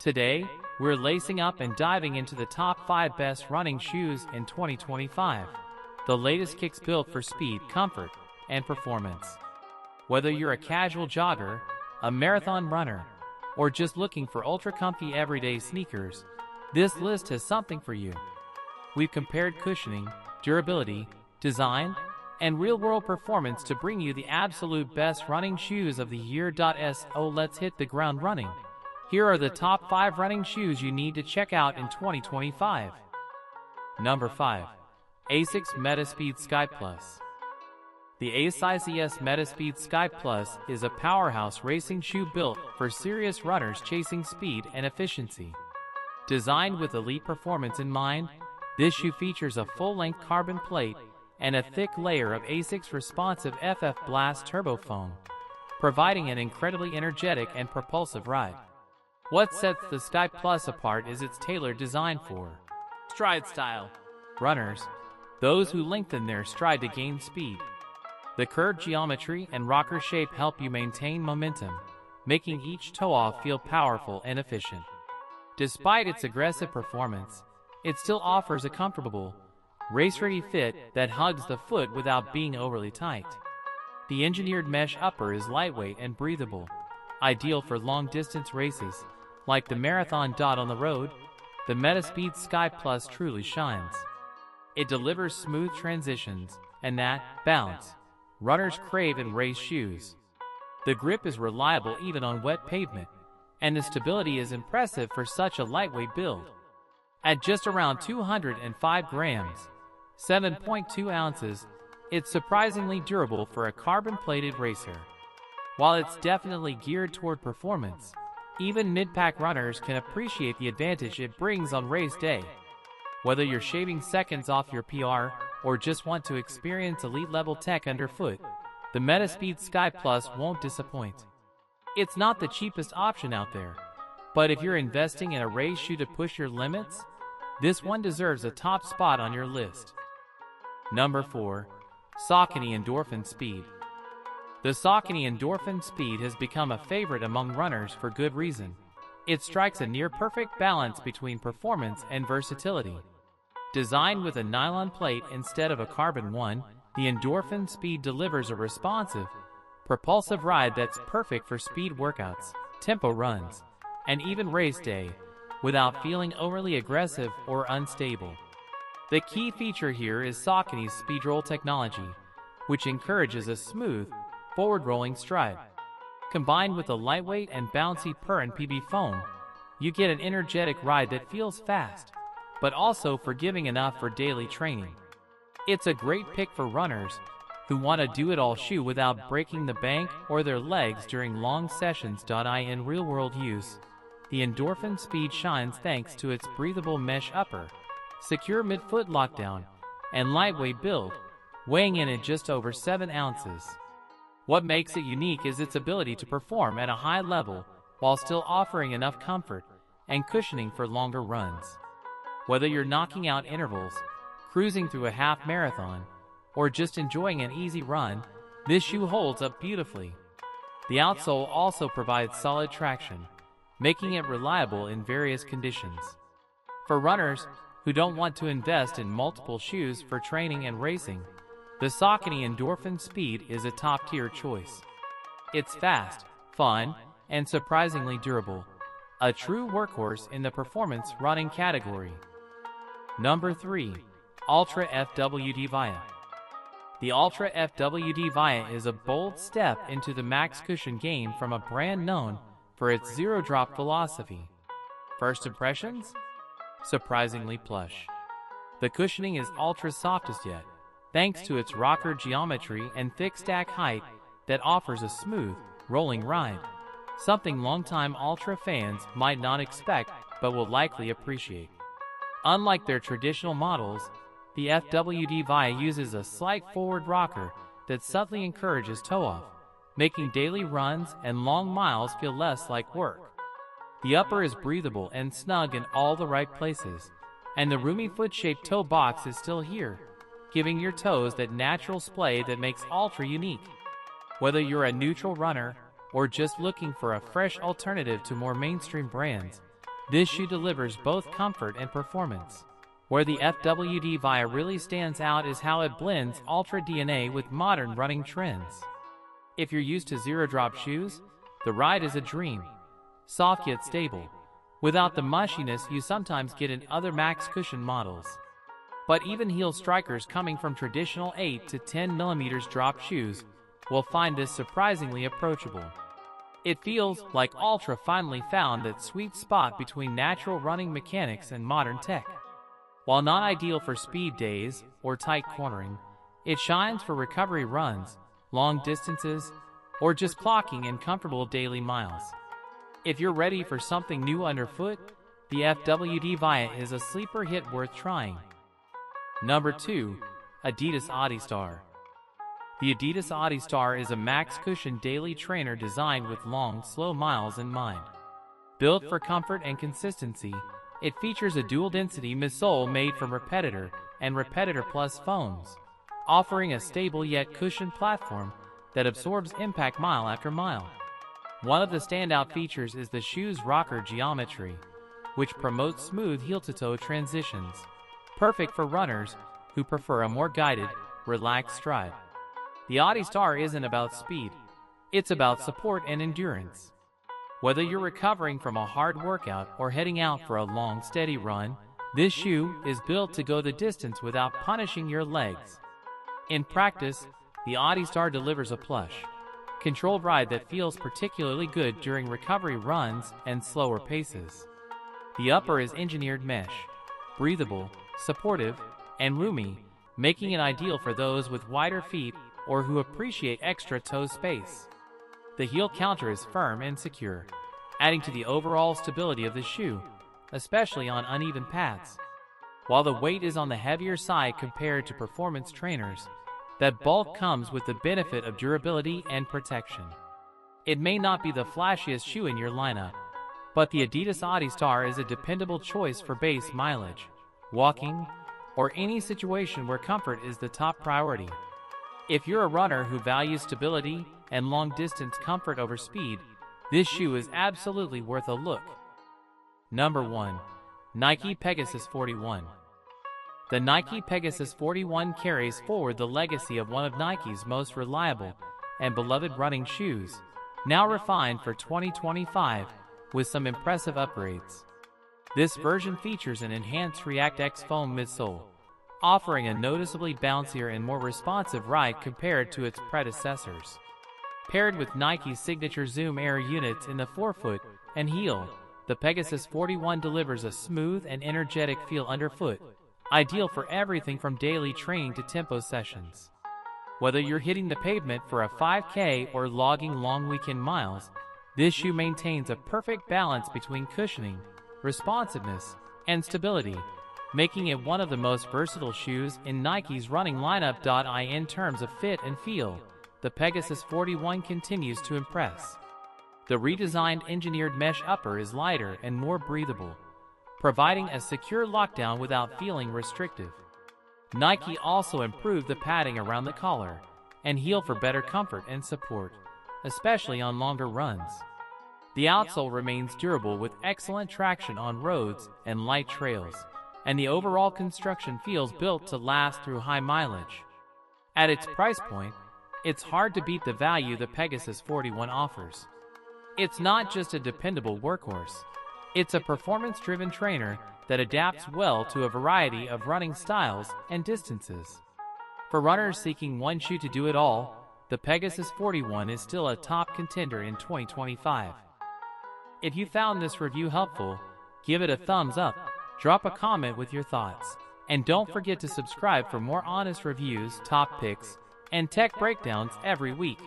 Today, we're lacing up and diving into the top 5 best running shoes in 2025. The latest kicks built for speed, comfort, and performance. Whether you're a casual jogger, a marathon runner, or just looking for ultra-comfy everyday sneakers, this list has something for you. We've compared cushioning, durability, design, and real-world performance to bring you the absolute best running shoes of the year. So let's hit the ground running. Here are the top 5 running shoes you need to check out in 2025. Number 5. ASICS Metaspeed Sky Plus. The ASICS Metaspeed Sky Plus is a powerhouse racing shoe built for serious runners chasing speed and efficiency. Designed with elite performance in mind, this shoe features a full-length carbon plate and a thick layer of ASICS responsive FF Blast turbo foam, providing an incredibly energetic and propulsive ride. What sets the Sky Plus apart is its tailored design for stride style runners, those who lengthen their stride to gain speed. The curved geometry and rocker shape help you maintain momentum, making each toe-off feel powerful and efficient. Despite its aggressive performance, it still offers a comfortable, race-ready fit that hugs the foot without being overly tight. The engineered mesh upper is lightweight and breathable, ideal for long-distance races, like the marathon. On the road, the Metaspeed Sky Plus truly shines. It delivers smooth transitions and that bounce runners crave in race shoes. The grip is reliable even on wet pavement, and the stability is impressive for such a lightweight build. At just around 205 grams, 7.2 ounces, it's surprisingly durable for a carbon-plated racer. While it's definitely geared toward performance, even mid-pack runners can appreciate the advantage it brings on race day. Whether you're shaving seconds off your PR or just want to experience elite-level tech underfoot, the Metaspeed Sky Plus won't disappoint. It's not the cheapest option out there, but if you're investing in a race shoe to push your limits, this one deserves a top spot on your list. Number 4. Saucony Endorphin Speed. The Saucony Endorphin Speed has become a favorite among runners for good reason. It strikes a near-perfect balance between performance and versatility. Designed with a nylon plate instead of a carbon one, the Endorphin Speed delivers a responsive, propulsive ride that's perfect for speed workouts, tempo runs, and even race day, without feeling overly aggressive or unstable. The key feature here is Saucony's SpeedRoll technology, which encourages a smooth, forward-rolling stride. Combined with a lightweight and bouncy PER and PB foam, you get an energetic ride that feels fast, but also forgiving enough for daily training. It's a great pick for runners who want a do-it-all shoe without breaking the bank or their legs during long sessions. In real-world use, the Endorphin Speed shines thanks to its breathable mesh upper, secure mid-foot lockdown, and lightweight build, weighing in at just over 7 ounces. What makes it unique is its ability to perform at a high level while still offering enough comfort and cushioning for longer runs. Whether you're knocking out intervals, cruising through a half marathon, or just enjoying an easy run, this shoe holds up beautifully. The outsole also provides solid traction, making it reliable in various conditions. For runners who don't want to invest in multiple shoes for training and racing, the Saucony Endorphin Speed is a top-tier choice. It's fast, fun, and surprisingly durable, a true workhorse in the performance running category. Number 3. Ultra FWD Via. The Ultra FWD Via is a bold step into the max cushion game from a brand known for its zero-drop philosophy. First impressions? Surprisingly plush. The cushioning is ultra softest yet, thanks to its rocker geometry and thick stack height that offers a smooth, rolling ride, something longtime Ultra fans might not expect but will likely appreciate. Unlike their traditional models, the FWD Via uses a slight forward rocker that subtly encourages toe-off, making daily runs and long miles feel less like work. The upper is breathable and snug in all the right places, and the roomy foot-shaped toe box is still here, giving your toes that natural splay that makes Ultra unique. Whether you're a neutral runner or just looking for a fresh alternative to more mainstream brands, This shoe delivers both comfort and performance. Where the FWD Via really stands out is how it blends Ultra DNA with modern running trends. If you're used to zero-drop shoes, the ride is a dream. Soft yet stable, without the mushiness you sometimes get in other max cushion models. But even heel strikers coming from traditional 8 to 10 mm drop shoes will find this surprisingly approachable. It feels like Ultra finally found that sweet spot between natural running mechanics and modern tech. While not ideal for speed days or tight cornering, it shines for recovery runs, long distances, or just clocking in comfortable daily miles. If you're ready for something new underfoot, the FWD Via is a sleeper hit worth trying. Number 2. Adidas Adistar. The Adidas Adistar is a max cushion daily trainer designed with long, slow miles in mind. Built for comfort and consistency, it features a dual-density midsole made from Repetitor and Repetitor Plus foams, offering a stable yet cushioned platform that absorbs impact mile after mile. One of the standout features is the shoe's rocker geometry, which promotes smooth heel-to-toe transitions, perfect for runners who prefer a more guided, relaxed stride. The Adistar isn't about speed, it's about support and endurance. Whether you're recovering from a hard workout or heading out for a long, steady run, this shoe is built to go the distance without punishing your legs. In practice, the Adistar delivers a plush, controlled ride that feels particularly good during recovery runs and slower paces. The upper is engineered mesh, breathable, supportive, and roomy, making it ideal for those with wider feet or who appreciate extra toe space. The heel counter is firm and secure, adding to the overall stability of the shoe, especially on uneven paths. While the weight is on the heavier side compared to performance trainers, that bulk comes with the benefit of durability and protection. It may not be the flashiest shoe in your lineup, but the Adidas Adistar is a dependable choice for base mileage, walking, or any situation where comfort is the top priority. If you're a runner who values stability and long-distance comfort over speed, this shoe is absolutely worth a look. Number 1. Nike Pegasus 41. The Nike Pegasus 41 carries forward the legacy of one of Nike's most reliable and beloved running shoes, now refined for 2025 with some impressive upgrades. This version features an enhanced React X foam midsole, offering a noticeably bouncier and more responsive ride compared to its predecessors. Paired with Nike's signature Zoom Air units in the forefoot and heel, the Pegasus 41 delivers a smooth and energetic feel underfoot, ideal for everything from daily training to tempo sessions. Whether you're hitting the pavement for a 5K or logging long weekend miles, this shoe maintains a perfect balance between cushioning, responsiveness, and stability, making it one of the most versatile shoes in Nike's running lineup. In terms of fit and feel, the Pegasus 41 continues to impress. The redesigned engineered mesh upper is lighter and more breathable, providing a secure lockdown without feeling restrictive. Nike also improved the padding around the collar and heel for better comfort and support, especially on longer runs. The outsole remains durable with excellent traction on roads and light trails, and the overall construction feels built to last through high mileage. At its price point, it's hard to beat the value the Pegasus 41 offers. It's not just a dependable workhorse, it's a performance-driven trainer that adapts well to a variety of running styles and distances. For runners seeking one shoe to do it all, the Pegasus 41 is still a top contender in 2025. If you found this review helpful, give it a thumbs up, drop a comment with your thoughts, and don't forget to subscribe for more honest reviews, top picks, and tech breakdowns every week.